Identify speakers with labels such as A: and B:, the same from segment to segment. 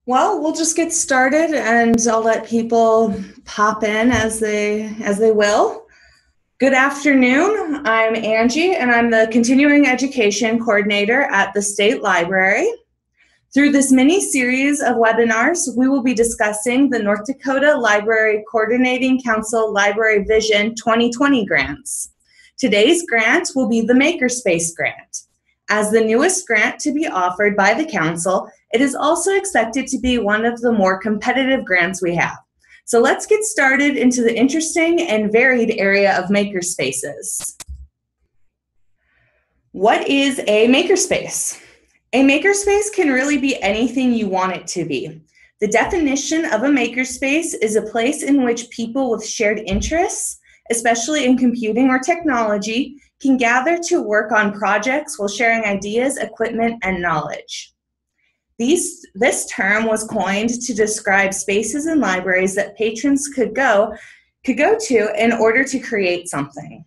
A: Well, we'll just get started and I'll let people pop in as they will. Good afternoon. I'm Angie and I'm the Continuing Education Coordinator at the State Library. Through this mini series of webinars, we will be discussing the North Dakota Library Coordinating Council Library Vision 2020 grants. Today's grant will be the Makerspace grant. As the newest grant to be offered by the Council, it is also expected to be one of the more competitive grants we have. So let's get started into the interesting and varied area of makerspaces. What is a makerspace? A makerspace can really be anything you want it to be. The definition of a makerspace is a place in which people with shared interests, especially in computing or technology, can gather to work on projects while sharing ideas, equipment, and knowledge. This term was coined to describe spaces in libraries that patrons could go to in order to create something.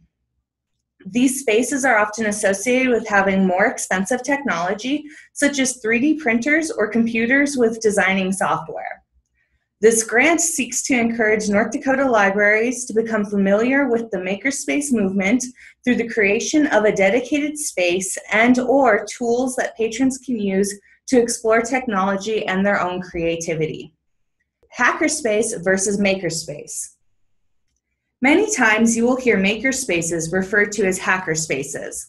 A: These spaces are often associated with having more expensive technology, such as 3D printers or computers with designing software. This grant seeks to encourage North Dakota libraries to become familiar with the Makerspace movement through the creation of a dedicated space and/or tools that patrons can use to explore technology and their own creativity. Hackerspace versus makerspace. Many times you will hear makerspaces referred to as hackerspaces.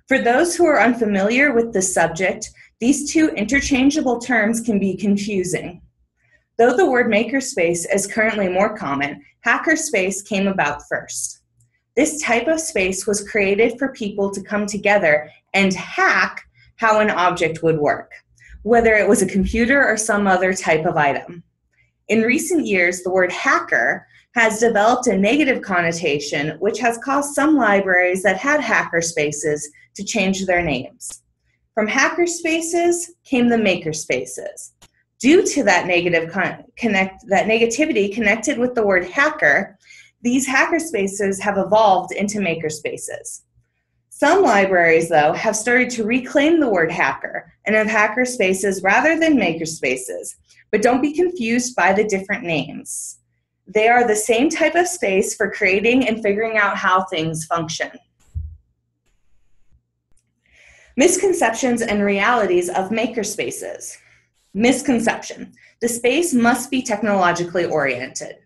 A: For those who are unfamiliar with this subject, these two interchangeable terms can be confusing. Though the word makerspace is currently more common, hackerspace came about first. This type of space was created for people to come together and hack how an object would work, whether it was a computer or some other type of item. In recent years, the word hacker has developed a negative connotation, which has caused some libraries that had hacker spaces to change their names. From hackerspaces came the makerspaces. Due to that negativity connected with the word hacker, these hackerspaces have evolved into makerspaces. Some libraries, though, have started to reclaim the word hacker and have hackerspaces rather than makerspaces, but don't be confused by the different names. They are the same type of space for creating and figuring out how things function. Misconceptions and realities of makerspaces. Misconception: the space must be technologically oriented.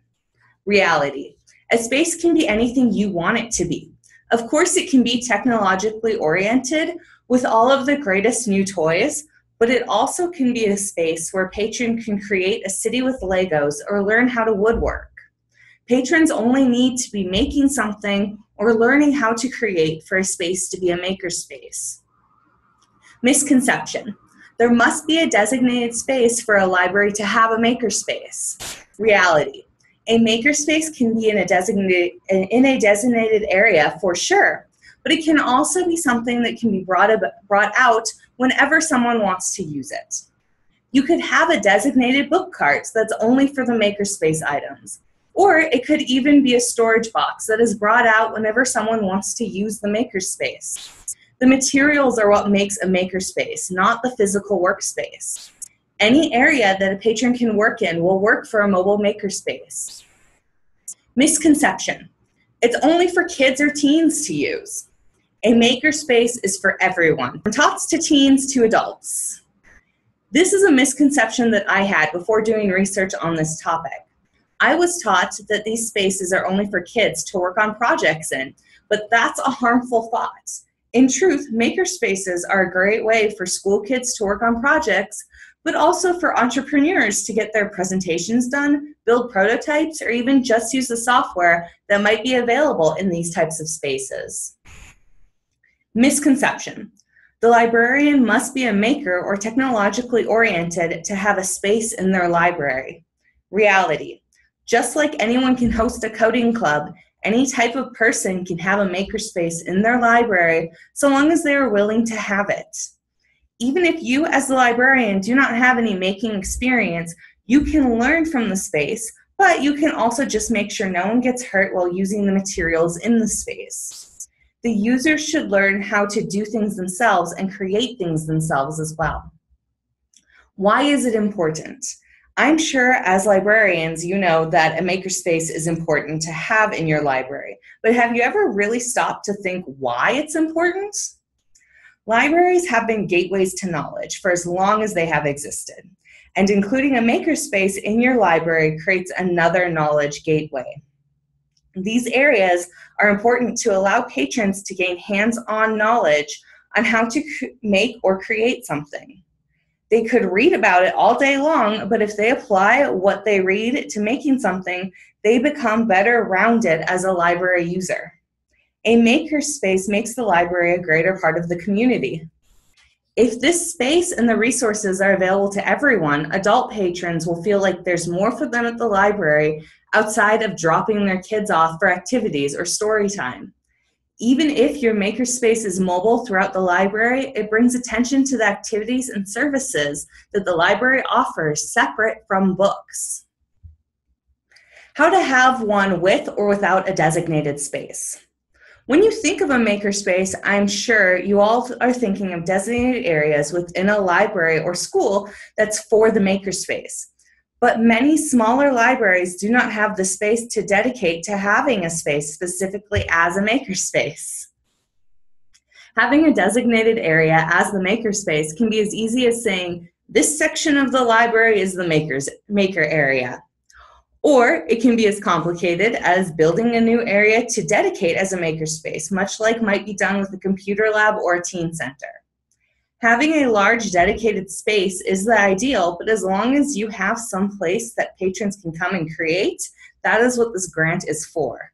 A: Reality: a space can be anything you want it to be. Of course, it can be technologically oriented with all of the greatest new toys, but it also can be a space where patrons can create a city with Legos or learn how to woodwork. Patrons only need to be making something or learning how to create for a space to be a makerspace. Misconception: there must be a designated space for a library to have a makerspace. Reality: a makerspace can be in a designated area for sure, but it can also be something that can be brought out whenever someone wants to use it. You could have a designated book cart that's only for the makerspace items, or it could even be a storage box that is brought out whenever someone wants to use the makerspace. The materials are what makes a makerspace, not the physical workspace. Any area that a patron can work in will work for a mobile makerspace. Misconception: it's only for kids or teens to use. A makerspace is for everyone, from tots to teens to adults. This is a misconception that I had before doing research on this topic. I was taught that these spaces are only for kids to work on projects in, but that's a harmful thought. In truth, makerspaces are a great way for school kids to work on projects, but also for entrepreneurs to get their presentations done, build prototypes, or even just use the software that might be available in these types of spaces. Misconception: the librarian must be a maker or technologically oriented to have a space in their library. Reality: just like anyone can host a coding club, any type of person can have a makerspace in their library so long as they are willing to have it. Even if you as the librarian do not have any making experience, you can learn from the space, but you can also just make sure no one gets hurt while using the materials in the space. The users should learn how to do things themselves and create things themselves as well. Why is it important? I'm sure as librarians, you know that a makerspace is important to have in your library, but have you ever really stopped to think why it's important? Libraries have been gateways to knowledge for as long as they have existed, and including a makerspace in your library creates another knowledge gateway. These areas are important to allow patrons to gain hands-on knowledge on how to make or create something. They could read about it all day long, but if they apply what they read to making something, they become better rounded as a library user. A makerspace makes the library a greater part of the community. If this space and the resources are available to everyone, adult patrons will feel like there's more for them at the library outside of dropping their kids off for activities or story time. Even if your makerspace is mobile throughout the library, it brings attention to the activities and services that the library offers separate from books. How to have one with or without a designated space. When you think of a makerspace, I'm sure you all are thinking of designated areas within a library or school that's for the makerspace. But many smaller libraries do not have the space to dedicate to having a space specifically as a makerspace. Having a designated area as the makerspace can be as easy as saying, this section of the library is the maker area. Or it can be as complicated as building a new area to dedicate as a makerspace, much like might be done with a computer lab or a teen center. Having a large dedicated space is the ideal, but as long as you have some place that patrons can come and create, that is what this grant is for.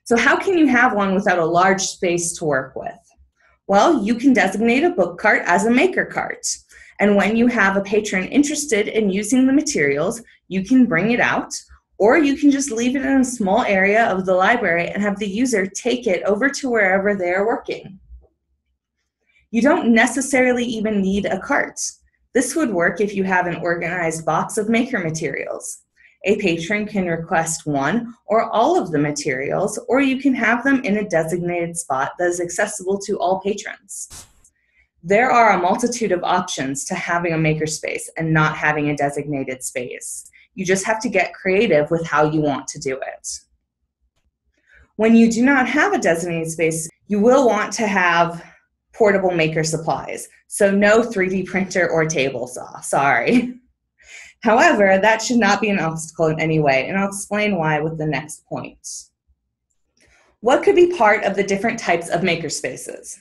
A: So how can you have one without a large space to work with? Well, you can designate a book cart as a maker cart. And when you have a patron interested in using the materials, you can bring it out, or you can just leave it in a small area of the library and have the user take it over to wherever they are working. You don't necessarily even need a cart. This would work if you have an organized box of maker materials. A patron can request one or all of the materials, or you can have them in a designated spot that is accessible to all patrons. There are a multitude of options to having a makerspace and not having a designated space. You just have to get creative with how you want to do it. When you do not have a designated space, you will want to have portable maker supplies. So no 3D printer or table saw, sorry. However, that should not be an obstacle in any way, and I'll explain why with the next point. What could be part of the different types of makerspaces?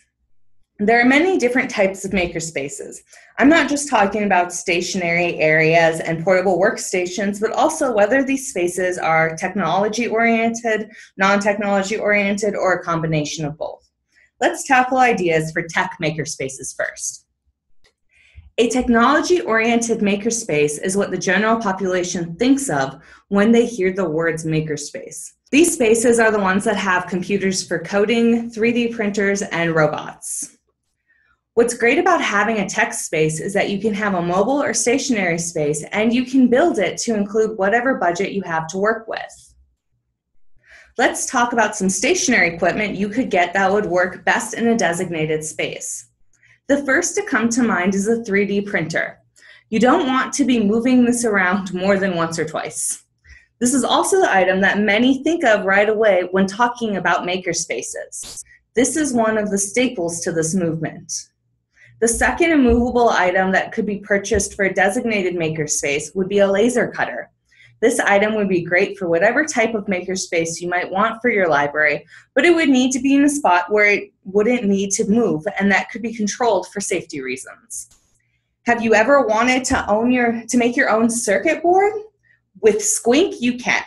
A: There are many different types of makerspaces. I'm not just talking about stationary areas and portable workstations, but also whether these spaces are technology-oriented, non-technology-oriented, or a combination of both. Let's tackle ideas for tech makerspaces first. A technology-oriented makerspace is what the general population thinks of when they hear the words makerspace. These spaces are the ones that have computers for coding, 3D printers, and robots. What's great about having a tech space is that you can have a mobile or stationary space, and you can build it to include whatever budget you have to work with. Let's talk about some stationary equipment you could get that would work best in a designated space. The first to come to mind is a 3D printer. You don't want to be moving this around more than once or twice. This is also the item that many think of right away when talking about makerspaces. This is one of the staples to this movement. The second immovable item that could be purchased for a designated makerspace would be a laser cutter. This item would be great for whatever type of makerspace you might want for your library, but it would need to be in a spot where it wouldn't need to move, and that could be controlled for safety reasons. Have you ever wanted to make your own circuit board? With Squink, you can.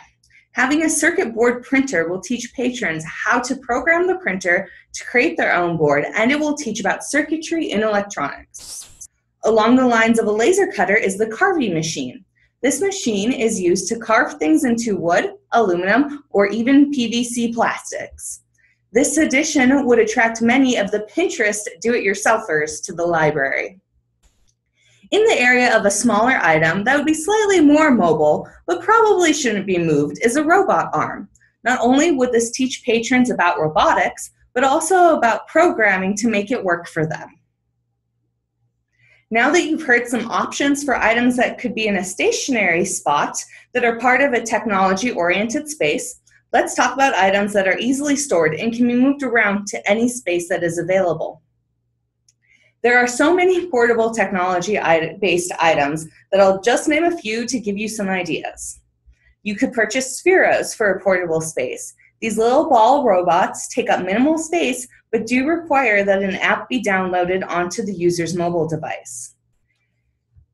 A: Having a circuit board printer will teach patrons how to program the printer to create their own board, and it will teach about circuitry and electronics. Along the lines of a laser cutter is the carving machine. This machine is used to carve things into wood, aluminum, or even PVC plastics. This addition would attract many of the Pinterest do-it-yourselfers to the library. In the area of a smaller item that would be slightly more mobile, but probably shouldn't be moved, is a robot arm. Not only would this teach patrons about robotics, but also about programming to make it work for them. Now that you've heard some options for items that could be in a stationary spot that are part of a technology-oriented space, let's talk about items that are easily stored and can be moved around to any space that is available. There are so many portable technology-based items that I'll just name a few to give you some ideas. You could purchase Spheros for a portable space. These little ball robots take up minimal space, but do require that an app be downloaded onto the user's mobile device.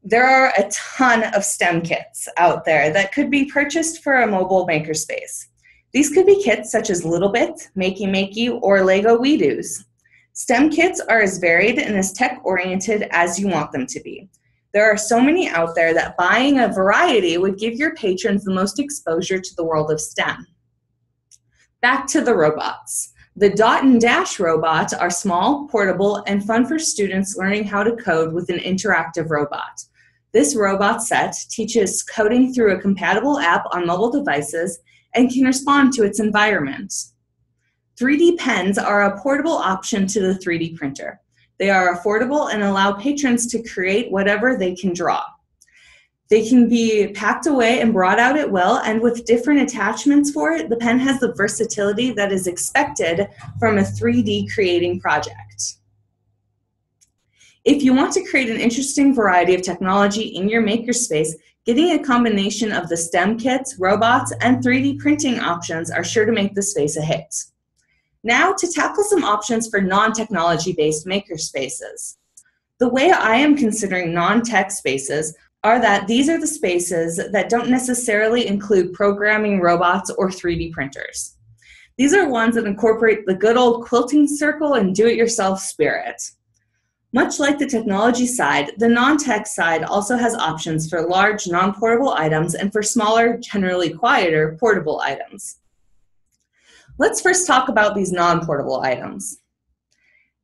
A: There are a ton of STEM kits out there that could be purchased for a mobile makerspace. These could be kits such as Littlebit, Makey Makey, or Lego We-Dos. STEM kits are as varied and as tech-oriented as you want them to be. There are so many out there that buying a variety would give your patrons the most exposure to the world of STEM. Back to the robots. The Dot and Dash robots are small, portable, and fun for students learning how to code with an interactive robot. This robot set teaches coding through a compatible app on mobile devices and can respond to its environment. 3D pens are a portable option to the 3D printer. They are affordable and allow patrons to create whatever they can draw. They can be packed away and brought out at will, and with different attachments for it, the pen has the versatility that is expected from a 3D creating project. If you want to create an interesting variety of technology in your makerspace, getting a combination of the STEM kits, robots, and 3D printing options are sure to make the space a hit. Now to tackle some options for non-technology-based makerspaces. The way I am considering non-tech spaces are that these are the spaces that don't necessarily include programming robots or 3D printers. These are ones that incorporate the good old quilting circle and do-it-yourself spirit. Much like the technology side, the non-tech side also has options for large, non-portable items and for smaller, generally quieter, portable items. Let's first talk about these non-portable items.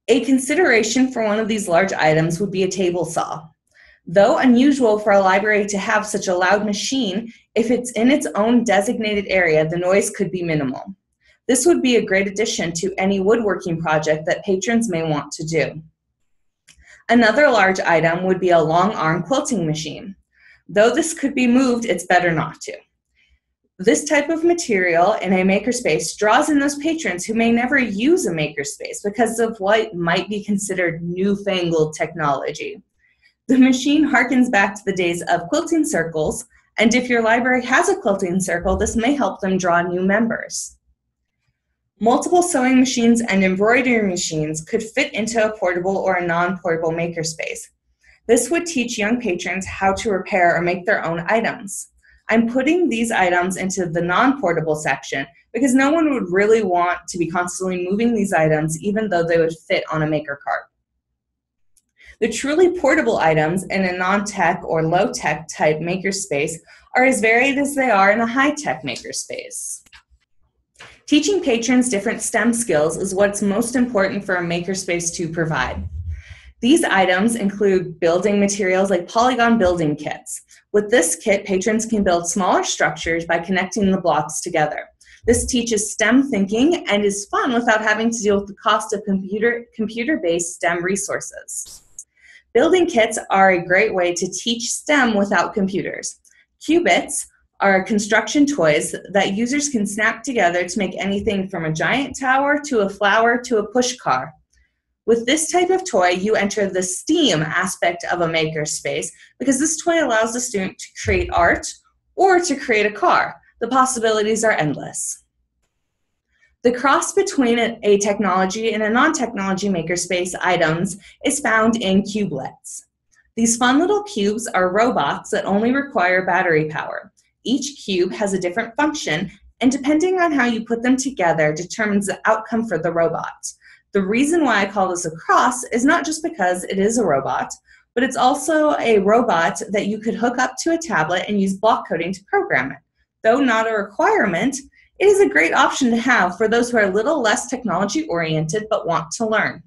A: A consideration for one of these large items would be a table saw. Though unusual for a library to have such a loud machine, if it's in its own designated area, the noise could be minimal. This would be a great addition to any woodworking project that patrons may want to do. Another large item would be a long arm quilting machine. Though this could be moved, it's better not to. This type of material in a makerspace draws in those patrons who may never use a makerspace because of what might be considered newfangled technology. The machine harkens back to the days of quilting circles, and if your library has a quilting circle, this may help them draw new members. Multiple sewing machines and embroidery machines could fit into a portable or a non-portable makerspace. This would teach young patrons how to repair or make their own items. I'm putting these items into the non-portable section because no one would really want to be constantly moving these items even though they would fit on a maker cart. The truly portable items in a non-tech or low-tech type makerspace are as varied as they are in a high-tech makerspace. Teaching patrons different STEM skills is what's most important for a makerspace to provide. These items include building materials like polygon building kits. With this kit, patrons can build smaller structures by connecting the blocks together. This teaches STEM thinking and is fun without having to deal with the cost of computer-based STEM resources. Building kits are a great way to teach STEM without computers. Qubits are construction toys that users can snap together to make anything from a giant tower to a flower to a push car. With this type of toy, you enter the STEAM aspect of a makerspace because this toy allows the student to create art or to create a car. The possibilities are endless. The cross between a technology and a non-technology makerspace items is found in cubelets. These fun little cubes are robots that only require battery power. Each cube has a different function, and depending on how you put them together determines the outcome for the robot. The reason why I call this a cross is not just because it is a robot, but it's also a robot that you could hook up to a tablet and use block coding to program it. Though not a requirement, it is a great option to have for those who are a little less technology-oriented but want to learn.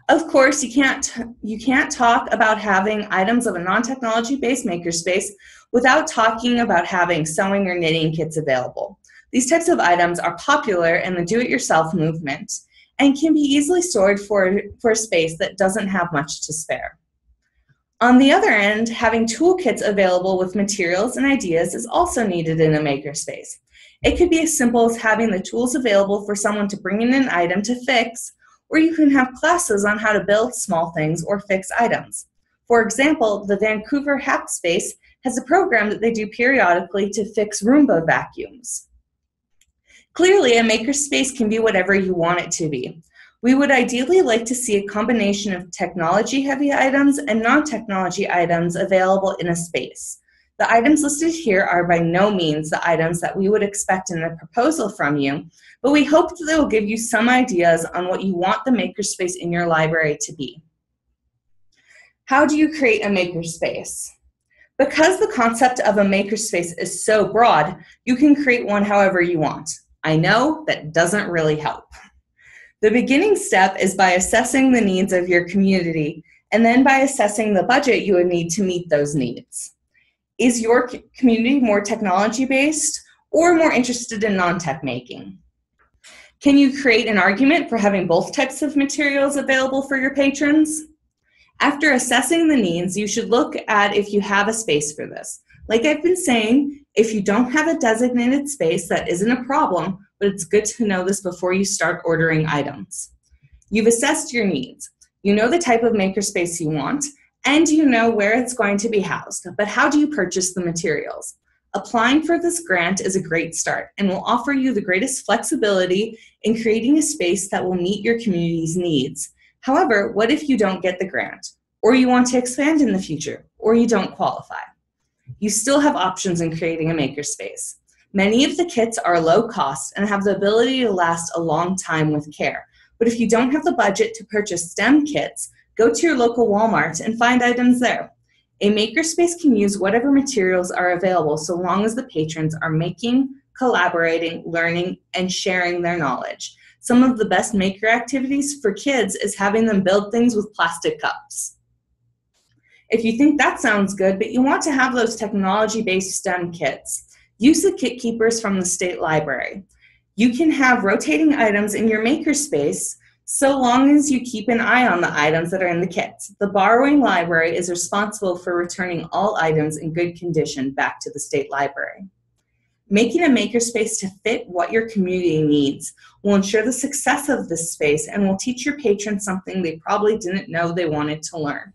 A: Of course, you can't talk about having items of a non-technology-based makerspace without talking about having sewing or knitting kits available. These types of items are popular in the do-it-yourself movement and can be easily stored for a space that doesn't have much to spare. On the other end, having toolkits available with materials and ideas is also needed in a makerspace. It could be as simple as having the tools available for someone to bring in an item to fix, or you can have classes on how to build small things or fix items. For example, the Vancouver Hackspace has a program that they do periodically to fix Roomba vacuums. Clearly, a makerspace can be whatever you want it to be. We would ideally like to see a combination of technology-heavy items and non-technology items available in a space. The items listed here are by no means the items that we would expect in a proposal from you, but we hope that they will give you some ideas on what you want the makerspace in your library to be. How do you create a makerspace? Because the concept of a makerspace is so broad, you can create one however you want. I know that doesn't really help. The beginning step is by assessing the needs of your community, and then by assessing the budget you would need to meet those needs. Is your community more technology-based or more interested in non-tech making? Can you create an argument for having both types of materials available for your patrons? After assessing the needs, you should look at if you have a space for this. Like I've been saying, if you don't have a designated space, that isn't a problem, but it's good to know this before you start ordering items. You've assessed your needs. You know the type of makerspace you want, and you know where it's going to be housed, but how do you purchase the materials? Applying for this grant is a great start and will offer you the greatest flexibility in creating a space that will meet your community's needs. However, what if you don't get the grant, or you want to expand in the future, or you don't qualify? You still have options in creating a makerspace. Many of the kits are low cost and have the ability to last a long time with care. But if you don't have the budget to purchase STEM kits, go to your local Walmart and find items there. A makerspace can use whatever materials are available so long as the patrons are making, collaborating, learning, and sharing their knowledge. Some of the best maker activities for kids is having them build things with plastic cups. If you think that sounds good, but you want to have those technology-based STEM kits, use the kit keepers from the state library. You can have rotating items in your makerspace so long as you keep an eye on the items that are in the kits. The borrowing library is responsible for returning all items in good condition back to the state library. Making a makerspace to fit what your community needs will ensure the success of this space and will teach your patrons something they probably didn't know they wanted to learn.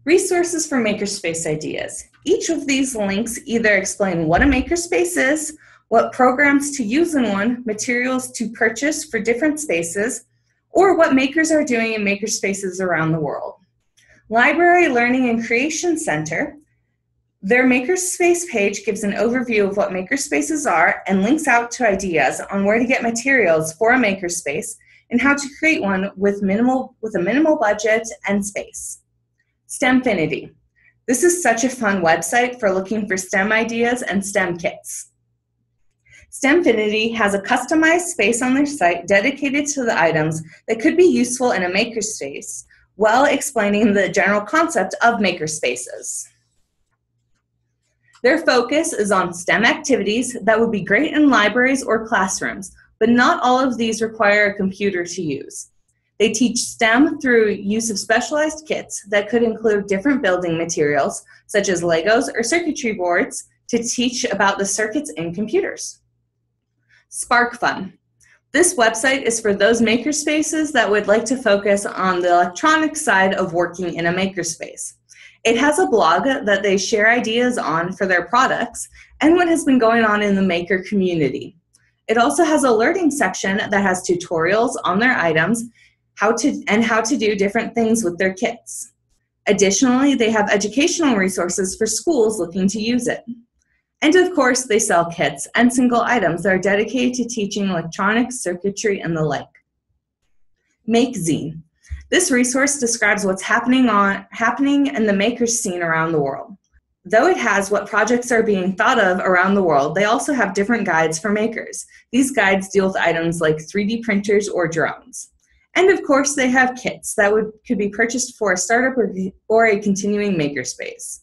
A: Resources for makerspace ideas. Each of these links either explain what a makerspace is, what programs to use in one, materials to purchase for different spaces, or what makers are doing in makerspaces around the world. Library Learning and Creation Center. Their Makerspace page gives an overview of what makerspaces are and links out to ideas on where to get materials for a makerspace and how to create one with a minimal budget and space. STEMfinity. This is such a fun website for looking for STEM ideas and STEM kits. STEMfinity has a customized space on their site dedicated to the items that could be useful in a makerspace, while explaining the general concept of makerspaces. Their focus is on STEM activities that would be great in libraries or classrooms, but not all of these require a computer to use. They teach STEM through use of specialized kits that could include different building materials, such as Legos or circuitry boards, to teach about the circuits in computers. SparkFun. This website is for those makerspaces that would like to focus on the electronic side of working in a makerspace. It has a blog that they share ideas on for their products and what has been going on in the maker community. It also has a learning section that has tutorials on their items, how to do different things with their kits. Additionally, they have educational resources for schools looking to use it. And of course, they sell kits and single items that are dedicated to teaching electronics, circuitry, and the like. MakeZine. This resource describes what's happening in the makers scene around the world. Though it has what projects are being thought of around the world, they also have different guides for makers. These guides deal with items like 3D printers or drones. And of course, they have kits that could be purchased for a startup or a continuing makerspace.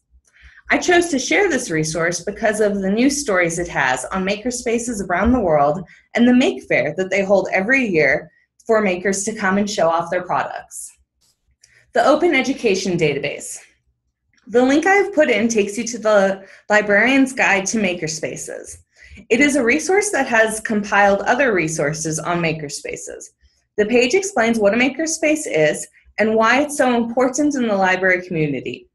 A: I chose to share this resource because of the news stories it has on makerspaces around the world and the Make Fair that they hold every year for makers to come and show off their products. The Open Education Database. The link I have put in takes you to the Librarian's Guide to Makerspaces. It is a resource that has compiled other resources on makerspaces. The page explains what a makerspace is and why it's so important in the library community.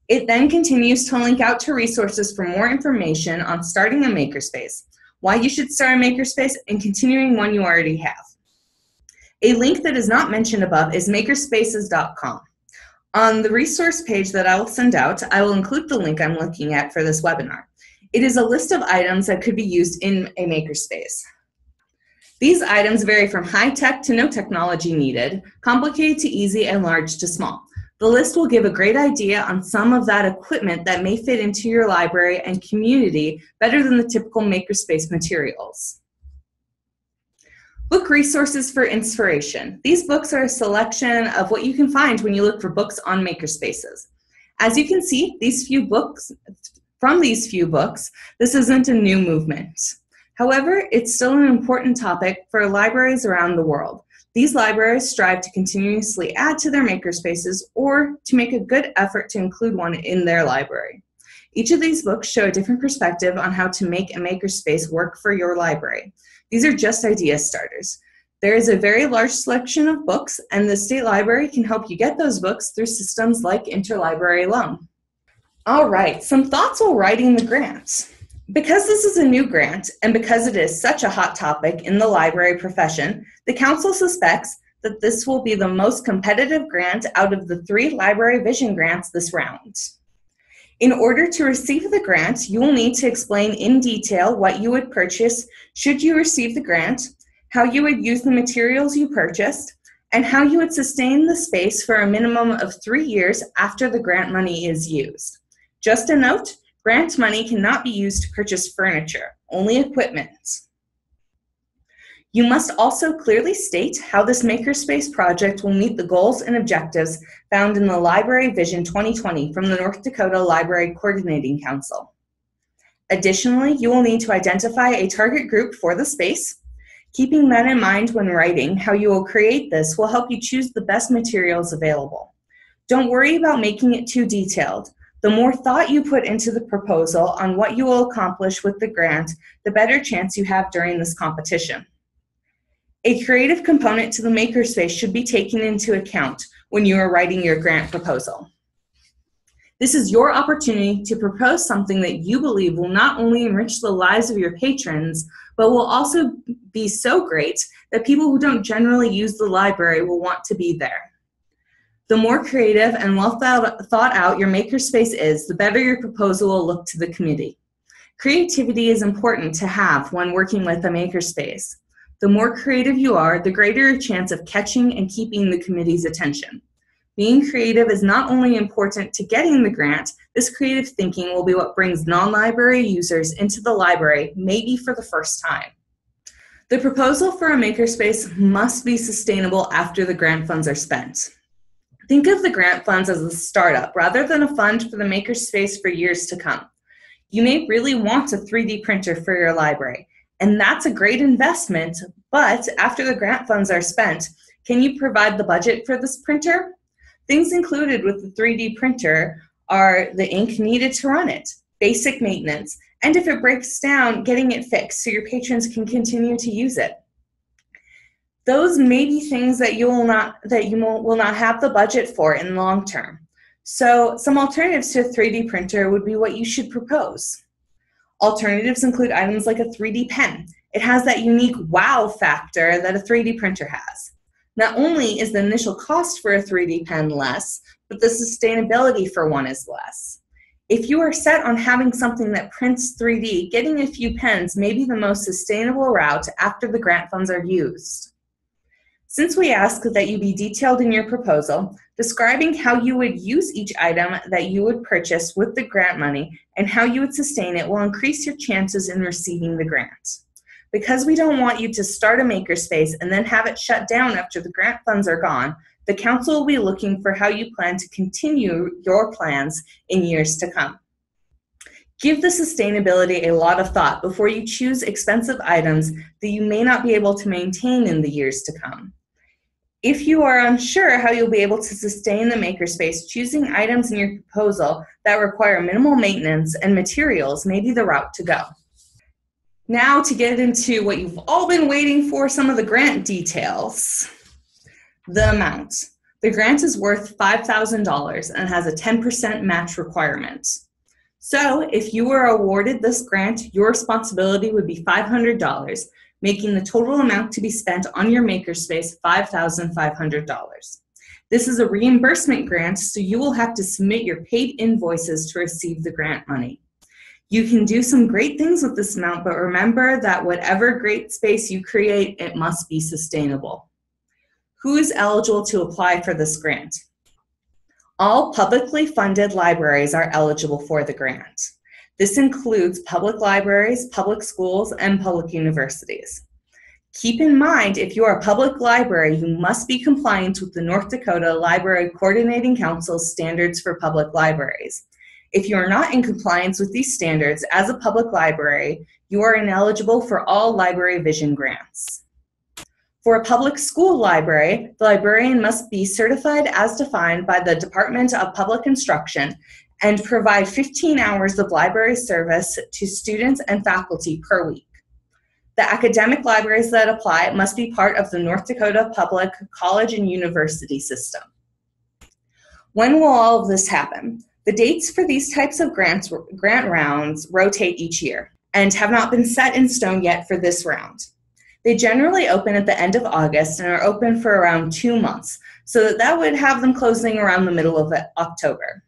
A: It then continues to link out to resources for more information on starting a makerspace, why you should start a makerspace, and continuing one you already have. A link that is not mentioned above is makerspaces.com. On the resource page that I will send out, I will include the link I'm looking at for this webinar. It is a list of items that could be used in a makerspace. These items vary from high-tech to no technology needed, complicated to easy, and large to small. The list will give a great idea on some of that equipment that may fit into your library and community better than the typical makerspace materials. Book resources for inspiration. These books are a selection of what you can find when you look for books on makerspaces. As you can see, these few books, this isn't a new movement. However, it's still an important topic for libraries around the world. These libraries strive to continuously add to their makerspaces or to make a good effort to include one in their library. Each of these books show a different perspective on how to make a makerspace work for your library. These are just idea starters. There is a very large selection of books, and the State Library can help you get those books through systems like interlibrary loan. All right, some thoughts while writing the grant. Because this is a new grant, and because it is such a hot topic in the library profession, the Council suspects that this will be the most competitive grant out of the 3 Library Vision grants this round. In order to receive the grant, you will need to explain in detail what you would purchase should you receive the grant, how you would use the materials you purchased, and how you would sustain the space for a minimum of 3 years after the grant money is used. Just a note, grant money cannot be used to purchase furniture, only equipment. You must also clearly state how this makerspace project will meet the goals and objectives found in the Library Vision 2020 from the North Dakota Library Coordinating Council. Additionally, you will need to identify a target group for the space. Keeping that in mind when writing how you will create this will help you choose the best materials available. Don't worry about making it too detailed. The more thought you put into the proposal on what you will accomplish with the grant, the better chance you have during this competition. A creative component to the makerspace should be taken into account when you are writing your grant proposal. This is your opportunity to propose something that you believe will not only enrich the lives of your patrons, but will also be so great that people who don't generally use the library will want to be there. The more creative and well thought out your makerspace is, the better your proposal will look to the committee. Creativity is important to have when working with a makerspace. The more creative you are, the greater your chance of catching and keeping the committee's attention. Being creative is not only important to getting the grant, this creative thinking will be what brings non-library users into the library, maybe for the first time. The proposal for a makerspace must be sustainable after the grant funds are spent. Think of the grant funds as a startup rather than a fund for the makerspace for years to come. You may really want a 3D printer for your library, and that's a great investment, but after the grant funds are spent, can you provide the budget for this printer? Things included with the 3D printer are the ink needed to run it, basic maintenance, and if it breaks down, getting it fixed so your patrons can continue to use it. Those may be things that you will not have the budget for in long term. So some alternatives to a 3D printer would be what you should propose. Alternatives include items like a 3D pen. It has that unique wow factor that a 3D printer has. Not only is the initial cost for a 3D pen less, but the sustainability for one is less. If you are set on having something that prints 3D, getting a few pens may be the most sustainable route after the grant funds are used. Since we ask that you be detailed in your proposal, describing how you would use each item that you would purchase with the grant money and how you would sustain it will increase your chances in receiving the grant. Because we don't want you to start a makerspace and then have it shut down after the grant funds are gone, the council will be looking for how you plan to continue your plans in years to come. Give the sustainability a lot of thought before you choose expensive items that you may not be able to maintain in the years to come. If you are unsure how you'll be able to sustain the makerspace, choosing items in your proposal that require minimal maintenance and materials may be the route to go. Now to get into what you've all been waiting for, some of the grant details. The amount. The grant is worth $5,000 and has a 10% match requirement. So if you were awarded this grant, your responsibility would be $500, making the total amount to be spent on your makerspace $5,500. This is a reimbursement grant, so you will have to submit your paid invoices to receive the grant money. You can do some great things with this amount, but remember that whatever great space you create, it must be sustainable. Who is eligible to apply for this grant? All publicly funded libraries are eligible for the grant. This includes public libraries, public schools, and public universities. Keep in mind, if you are a public library, you must be compliant with the North Dakota Library Coordinating Council's standards for public libraries. If you are not in compliance with these standards as a public library, you are ineligible for all library vision grants. For a public school library, the librarian must be certified as defined by the Department of Public Instruction and provide 15 hours of library service to students and faculty per week. The academic libraries that apply must be part of the North Dakota Public College and University system. When will all of this happen? The dates for these types of grant rounds rotate each year and have not been set in stone yet for this round. They generally open at the end of August and are open for around 2 months, so that would have them closing around the middle of October.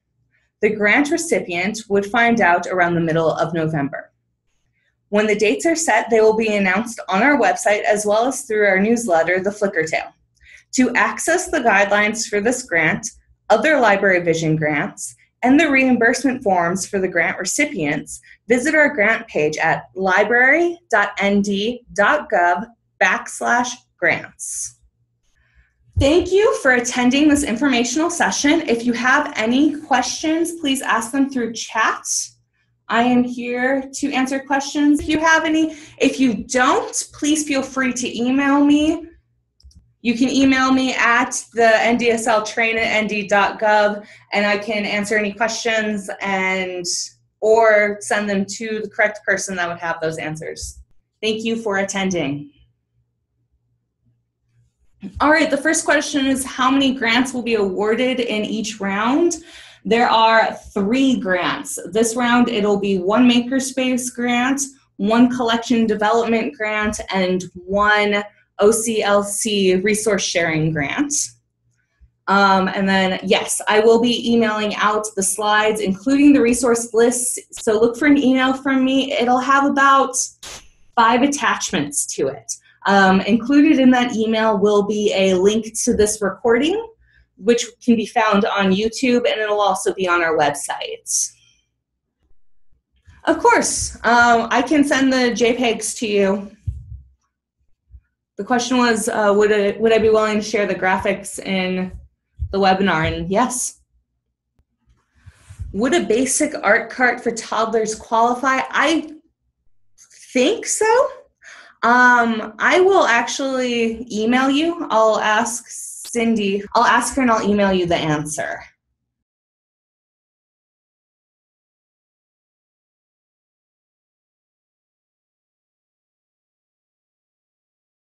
A: The grant recipient would find out around the middle of November. When the dates are set, they will be announced on our website as well as through our newsletter, The Flicker Tale. To access the guidelines for this grant, other library vision grants, and the reimbursement forms for the grant recipients, visit our grant page at library.nd.gov/grants. Thank you for attending this informational session. If you have any questions, please ask them through chat. I am here to answer questions if you have any. If you don't, please feel free to email me. You can email me at the ndsltrain@nd.gov, and I can answer any questions or send them to the correct person that would have those answers. Thank you for attending. All right, the first question is how many grants will be awarded in each round? There are 3 grants. This round, it'll be 1 Makerspace grant, 1 collection development grant, and 1 OCLC resource sharing grant. And then, yes, I will be emailing out the slides, including the resource lists. So look for an email from me. It'll have about 5 attachments to it. Included in that email will be a link to this recording, which can be found on YouTube, and it'll also be on our website. Of course, I can send the JPEGs to you. The question was, would I be willing to share the graphics in the webinar? And yes. Would a basic art cart for toddlers qualify? I think so. I will actually email you. I'll ask Cindy. I'll ask her and I'll email you the answer.